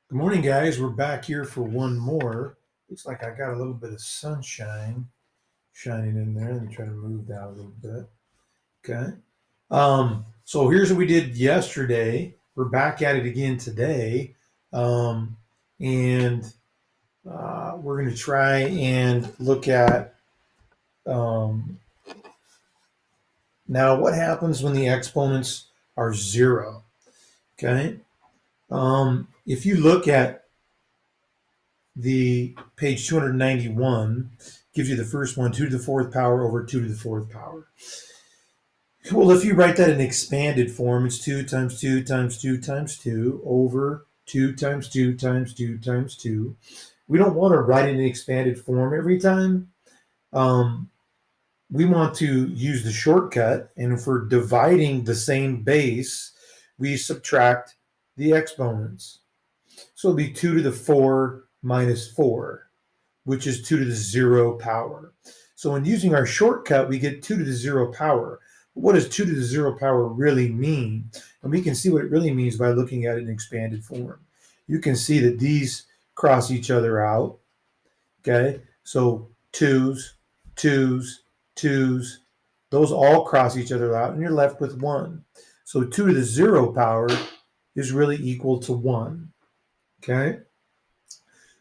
Good morning, guys. We're back here for one more. Looks like I got a little bit of sunshine shining in there. Let me try to move that a little bit. Okay. So here's what we did yesterday. We're back at it again today. And we're going to try and look at um, now what happens when the exponents are zero. Okay. If you look at the page 291 gives you the first one, 2 to the fourth power over 2 to the fourth power. Well, if you write that in expanded form, it's 2 times 2 times 2 times 2 over 2 times 2 times 2 times 2. We don't want to write it in expanded form every time. We want to use the shortcut, and for dividing the same base, we subtract the exponents. So it'll be 2 to the 4 minus 4, which is 2 to the 0 power. So in using our shortcut, we get 2 to the 0 power. But what does 2 to the 0 power really mean? And we can see what it really means by looking at it in expanded form. You can see that these cross each other out. Okay, so twos, twos, twos, those all cross each other out, and you're left with 1. So 2 to the 0 power is really equal to 1. Okay?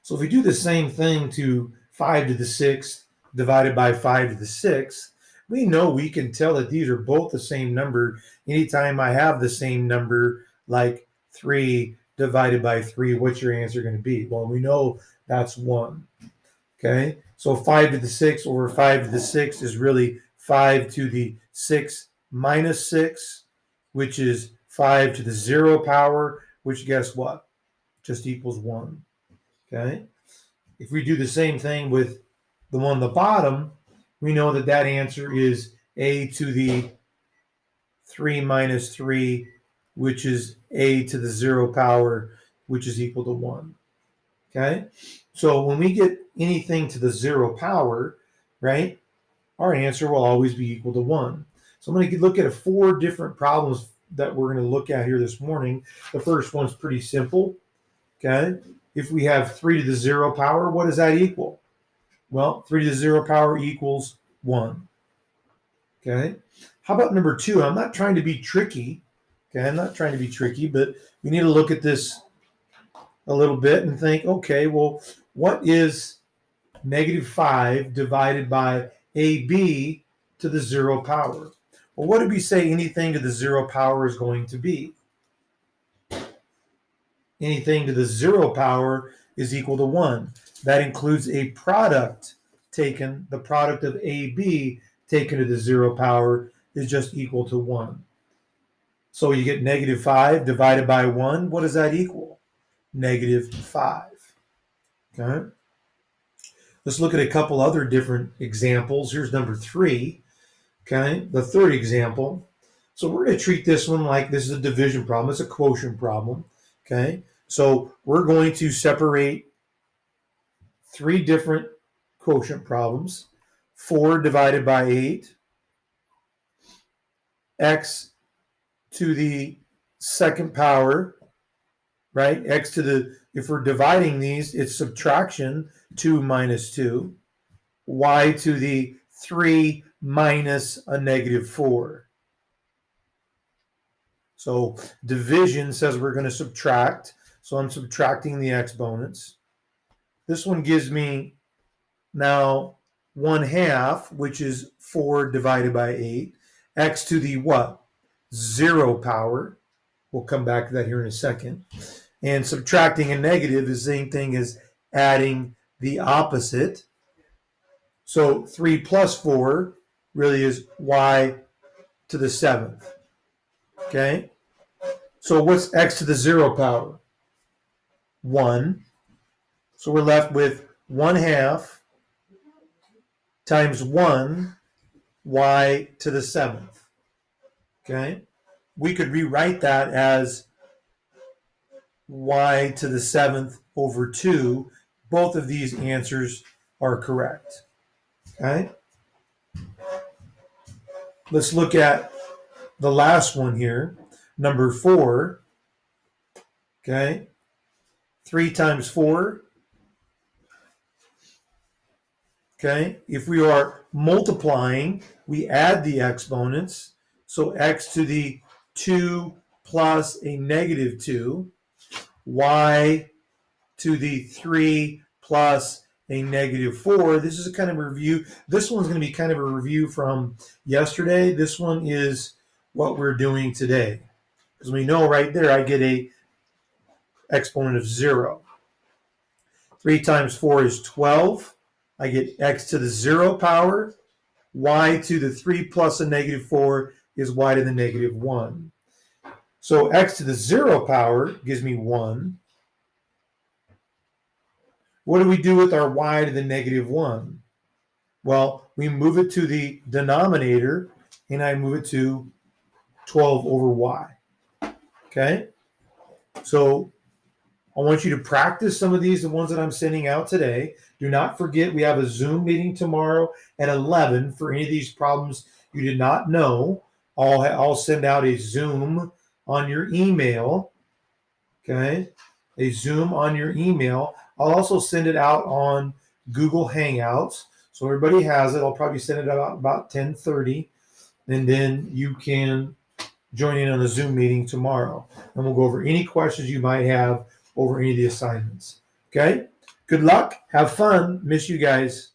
So if we do the same thing to 5 to the 6th divided by 5 to the 6th, we know we can tell that these are both the same number anytime I have the same number, like 3 divided by 3. What's your answer going to be? Well, we know that's 1. Okay, so 5 to the 6th over 5 to the 6th is really 5 to the 6 minus 6, which is 5 to the 0 power, which guess what? Just equals 1. Okay, if we do the same thing with the one on the bottom, we know that that answer is a to the 3 minus 3, which is a to the 0 power, which is equal to 1. Okay, so when we get anything to the 0 power, right, our answer will always be equal to 1. So I'm going to look at 4 different problems that we're going to look at here this morning. The first one's pretty simple. Okay, if we have 3 to the 0 power, what does that equal? Well, 3 to the 0 power equals 1. Okay, how about number 2? I'm not trying to be tricky. Okay, I'm not trying to be tricky, but we need to look at this a little bit and think, okay, well, what is negative 5 divided by AB to the 0 power? Well, what did we say anything to the 0 power is going to be? Anything to the 0 power is equal to 1. That includes a product taken, the product of AB taken to the 0 power is just equal to 1. So you get negative 5 divided by 1. What does that equal? Negative 5. Okay. Let's look at a couple other different examples. Here's number 3. Okay, the third example. So we're going to treat this one like this is a division problem. It's a quotient problem. Okay, so we're going to separate 3 different quotient problems. 4 divided by 8, x to the second power, right? X to the, if we're dividing these, it's subtraction, 2 minus 2. Y to the 3 minus a negative 4. So division says we're going to subtract. So I'm subtracting the exponents. This one gives me now 1/2, which is 4 divided by 8. X to the what? 0 power. We'll come back to that here in a second. And subtracting a negative is the same thing as adding the opposite. So 3 plus 4 really is y to the 7th. Okay? So what's x to the 0 power? 1. So we're left with 1/2 times 1 y to the 7th. Okay? We could rewrite that as y to the 7th over 2. Both of these answers are correct. Okay? Let's look at the last one here, number 4. Okay? 3 times 4. Okay, if we are multiplying, we add the exponents. So x to the 2 plus a negative 2, y to the 3 plus a negative 4. This is a kind of a review. This one's going to be kind of a review from yesterday. This one is what we're doing today. Because we know right there I get a exponent of 0. 3 times 4 is 12. I get x to the 0 power. Y to the 3 plus a negative 4 is y to the negative 1. So x to the 0 power gives me 1. What do we do with our y to the negative 1? Well, we move it to the denominator, and I move it to 12 over y. Okay? So I want you to practice some of these, the ones that I'm sending out today. Do not forget we have a Zoom meeting tomorrow at 11 for any of these problems you did not know. I'll send out a Zoom on your email. Okay? A Zoom on your email. I'll also send it out on Google Hangouts. So everybody has it. I'll probably send it out about 10:30. And then you can join in on the Zoom meeting tomorrow. And we'll go over any questions you might have over any of the assignments. Okay? Good luck. Have fun. Miss you guys.